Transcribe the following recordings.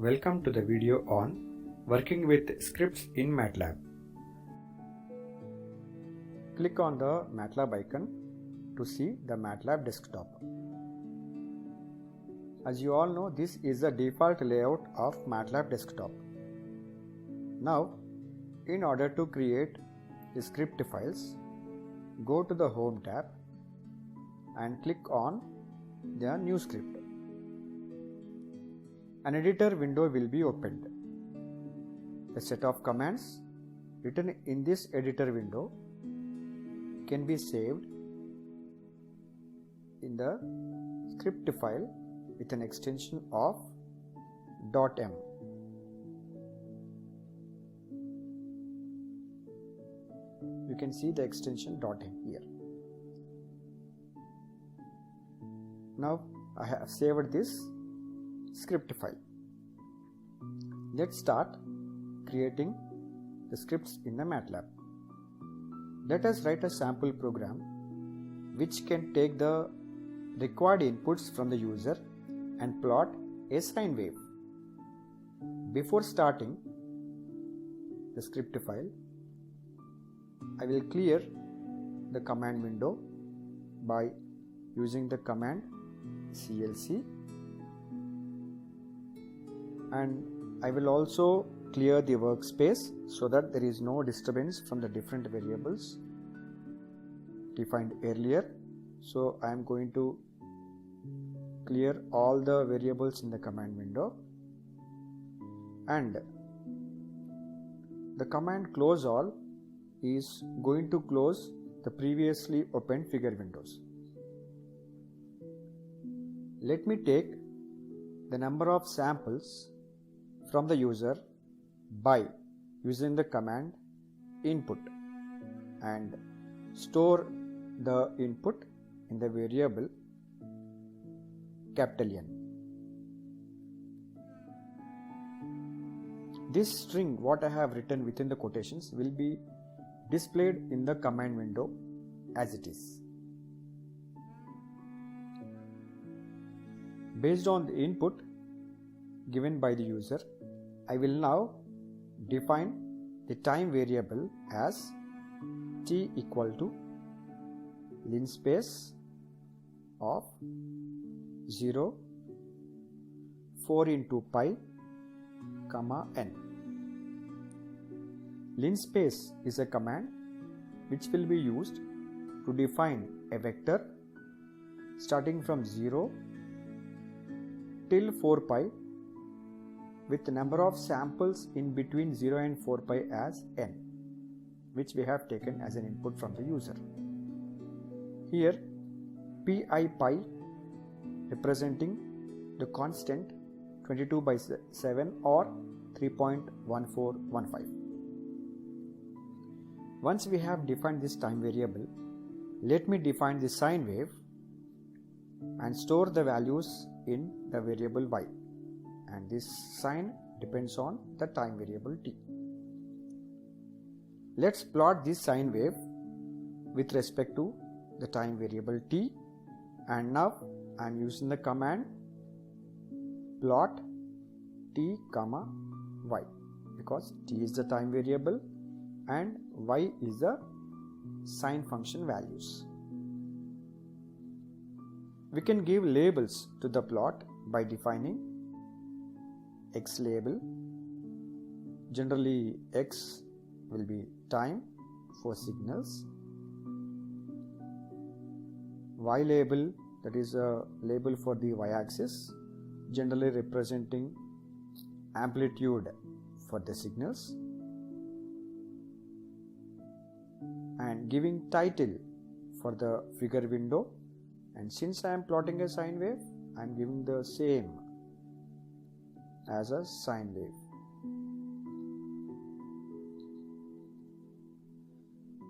Welcome to the video on working with scripts in MATLAB. Click on the MATLAB icon to see the MATLAB desktop. As you all know, this is the default layout of MATLAB desktop. Now, in order to create the script files, go to the Home tab and click on the New Script. An editor window will be opened. The set of commands written in this editor window can be saved in the script file with an extension of .m. You can see the extension .m here. Now I have saved this script file. Let's start creating the scripts in the MATLAB. Let us write a sample program which can take the required inputs from the user and plot a sine wave. Before starting the script file, I will clear the command window by using the command clc, and I will also clear the workspace so that there is no disturbance from the different variables defined earlier. So I am going to clear all the variables in the command window, and the command close all is going to close the previously opened figure windows. Let me take the number of samples from the user by using the command input and store the input in the variable N. This string, what I have written within the quotations, will be displayed in the command window as it is. Based on the input given by the user, I will now define the time variable as t equal to linspace of 0, 4 into pi, comma n. Linspace is a command which will be used to define a vector starting from 0 till 4 pi with the number of samples in between 0 and 4 pi as n, which we have taken as an input from the user. Here pi representing the constant 22 by 7 or 3.1415. Once we have defined this time variable, let me define the sine wave and store the values in the variable y, and this sine depends on the time variable t. Let's plot this sine wave with respect to the time variable t, and now I am using the command plot t comma y because t is the time variable and y is the sine function values. We can give labels to the plot by defining x label. Generally x will be time for signals, y label, that is a label for the y-axis, generally representing amplitude for the signals, and giving title for the figure window. And since I am plotting a sine wave, I am giving the same as a sine wave.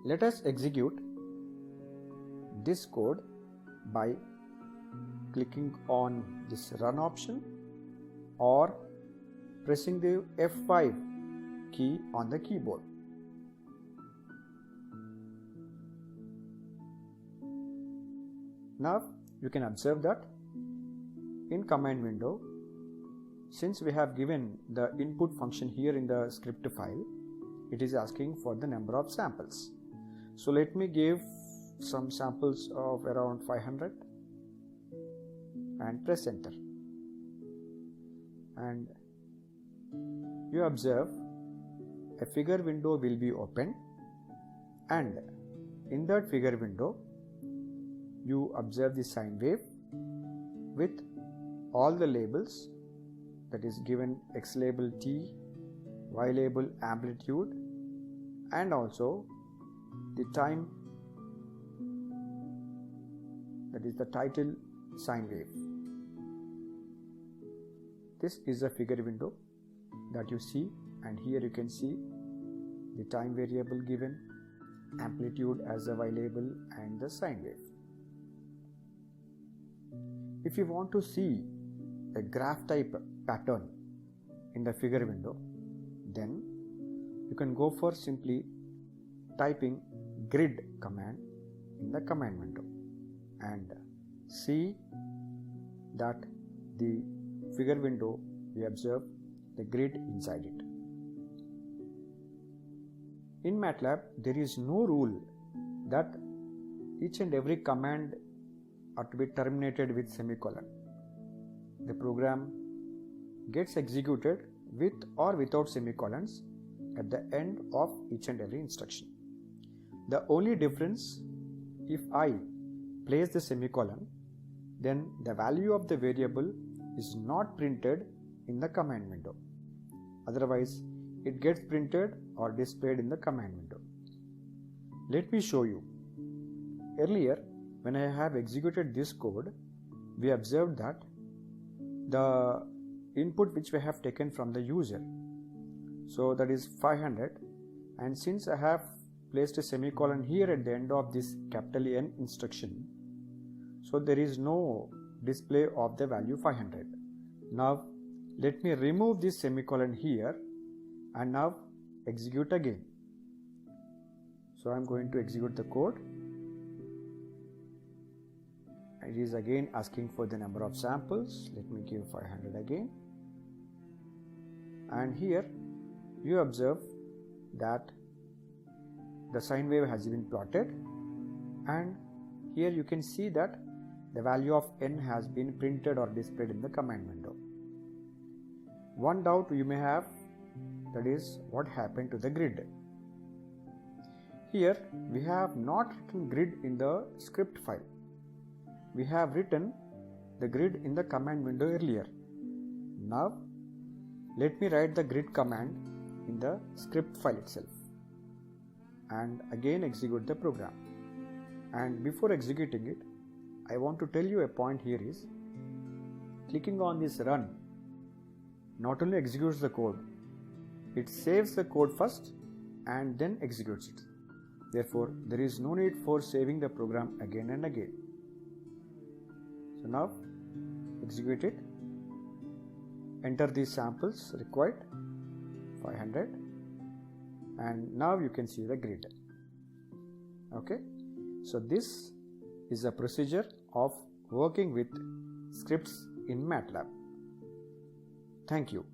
Let us execute this code by clicking on this run option or pressing the F5 key on the keyboard. Now you can observe that in command window since we have given the input function here in the script file, it is asking for the number of samples. So let me give some samples of around 500 and press enter. And you observe a figure window will be opened, and in that figure window you observe the sine wave with all the labels, that is given X label T, Y label amplitude, and also the time, that is the title sine wave. This is a figure window that you see, and here you can see the time variable given, amplitude as a Y label, and the sine wave. If you want to see a graph type pattern in the figure window, then you can go for simply typing grid command in the command window and see that the figure window, we observe the grid inside it. In MATLAB, there is no rule that each and every command are to be terminated with semicolon. The program gets executed with or without semicolons at the end of each and every instruction. The only difference, if I place the semicolon, then the value of the variable is not printed in the command window. Otherwise, it gets printed or displayed in the command window. Let me show you. Earlier, when I have executed this code, we observed that the input which we have taken from the user, so that is 500, and since I have placed a semicolon here at the end of this capital N instruction, so there is no display of the value 500. Now let me remove this semicolon here and now execute again. So I am going to execute the code. It is again asking for the number of samples. Let me give 500 again. And here you observe that the sine wave has been plotted, and here you can see that the value of n has been printed or displayed in the command window. One doubt you may have, that is what happened to the grid. Here we have not written grid in the script file. We have written the grid in the command window earlier. Now let me write the grid command in the script file itself and again execute the program. And before executing it, I want to tell you a point here is, clicking on this run not only executes the code, it saves the code first and then executes it. Therefore, there is no need for saving the program again and again. So now execute it, enter these samples required, 500, and now you can see the grid. Okay, so this is a procedure of working with scripts in MATLAB. Thank you.